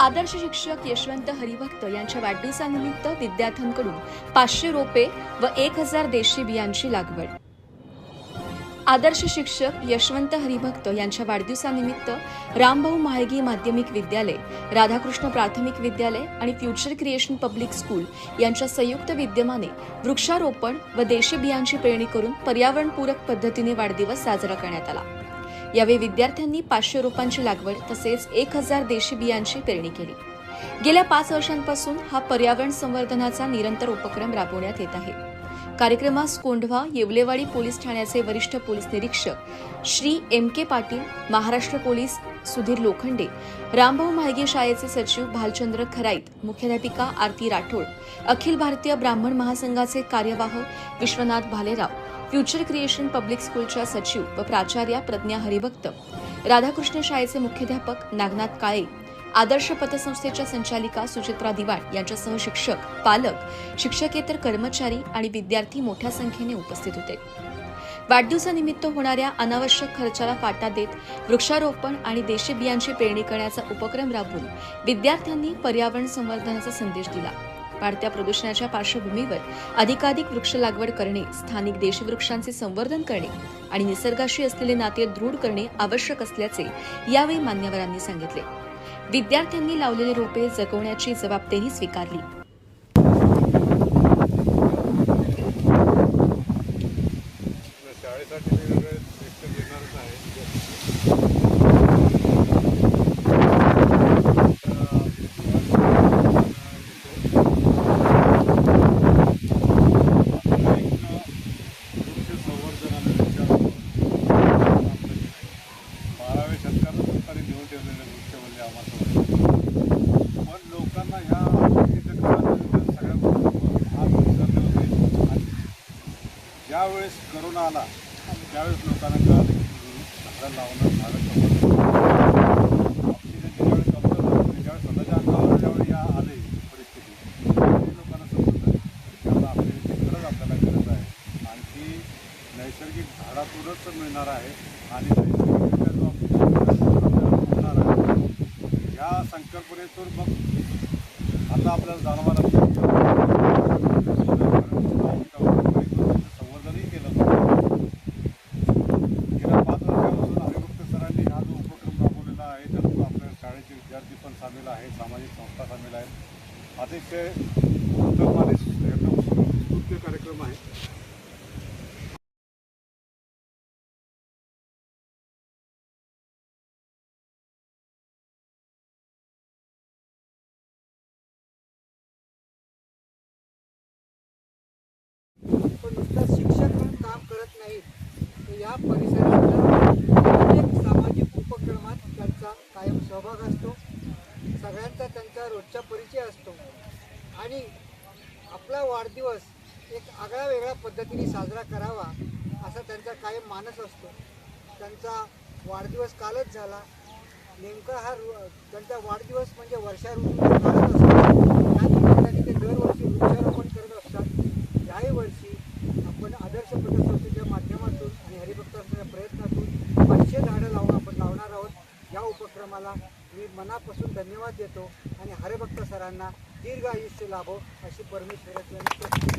आदर्श शिक्षक यशवंत हरिभक्त यांच्या वाढदिवसानिमित्त विद्यार्थ्यांकडून 500 रोपे व 1000 देशी बियांची लागवड। आदर्श शिक्षक यशवंत हरिभक्त यांच्या वाढदिवसानिमित्त रामभाऊ म्हाळगी माध्यमिक विद्यालय, राधाकृष्ण प्राथमिक विद्यालय आणि फ्युचर क्रिएशन पब्लिक स्कूल यांच्या संयुक्त विद्यमाने वृक्षारोपण व देशी बियांची पेरणी करून पर्यावरणपूरक पद्धतीने वाढदिवस साजरा करण्यात आला। यावेळी विद्यार्थ्यांनी 500 रोपांची लागवड तसेच 1000 देशी बियांची पेरणी केली। गेल्या 5 वर्षांपासून हा पर्यावरण संवर्धनाचा निरंतर उपक्रम राबवण्यात येत आहे। कार्यक्रमास कोंढवा येवलेवाडी पोलीस ठाण्याचे वरिष्ठ पोलीस निरीक्षक श्री एम के पाटील, महाराष्ट्र पोलीस सुधीर लोखंडे, रामभाऊ म्हाळगी शाळेचे सचिव भालचंद्र खराईत, मुख्याध्यापिका आरती राठोड, अखिल भारतीय ब्राह्मण महासंघाचे कार्यवाह Vishwanath Bhalerao, future creation public स्कूलच्या सचिव व प्राचार्या प्रज्ञा हरिभक्त, राधाकृष्ण शाळेचे मुख्याध्यापक नागनाथ काळे, आदर्श पतसंस्थेच्या संचालिका सुचित्रा दिवाण यांच्यासह शिक्षक, पालक, शिक्षकेतर कर्मचारी आणि विद्यार्थी मोठ्या संख्येने उपस्थित होते। वाढदिवसानिमित्त होणाऱ्या अनावश्यक खर्चाला फाटा देत वृक्षारोपण आणि देशी बियांची पेरणी करण्याचा उपक्रम राबवून विद्यार्थ्यांनी पर्यावरण संवर्धनाचा संदेश दिला। वाढत्या प्रदूषणाच्या पार्श्वभूमीवर अधिकाधिक वृक्ष लागवड करणे, स्थानिक देशी वृक्षांचे संवर्धन करणे आणि निसर्गाशी असलेले नाते दृढ करणे आवश्यक असल्याचे यावेळी मान्यवरांनी सांगितले। विद्यार्थ्यांनी लावलेले रोपे जगवण्याची जबाबदारी स्वीकारली। ज्यावेळेस करोना आला त्यावेळेस लोकांना कळालं की झाडं लावणं, ऑक्सिजनची ज्यावेळेस कमतरता होती, ज्यावेळेस स्वतःच्या अंगावर ज्यावेळी आले परिस्थिती, त्यावेळी लोकांना समजलं त्याला आपली खरंच आपल्याला गरज आहे आणि ती नैसर्गिक झाडातूनच मिळणार आहे आणि नैसर्गिकरित्या जो आपल्याला होणार आहे या संकल्पनेतून मग आता आपल्याला जाणवायला विद्यार्थी पण सामील आहेत, सामाजिक संस्था सामील आहेत। अतिशय उत्तम आणि स्तुत्य कार्यक्रम आहे। पण नुसतं शिक्षक म्हणून काम करत नाहीत, तर या परिसरातल्या अनेक सामाजिक उपक्रमात त्यांचा कायम सहभाग असतो। सगळ्यांचा त्यांचा रोजचा परिचय असतो आणि आपला वाढदिवस एक आगळ्या वेगळ्या पद्धतीने साजरा करावा असा त्यांचा कायम मानस असतो। त्यांचा वाढदिवस कालच झाला। नेमका हा त्यांचा वाढदिवस म्हणजे वर्षा ऋतूचा कालच असतो। त्या निमित्ताने ते दरवर्षी वृक्षारोपण करत असतात। याही वर्षी आपण आदर्श पतसंस्थेच्या माध्यमातून आणि हरिभक्तांच्या प्रयत्नातून 500 झाडं आपण लावणार आहोत। या उपक्रमाला मी मनापासून धन्यवाद देतो आणि हरिभक्त सरांना दीर्घ आयुष्य लाभो अशी परमेश्वराची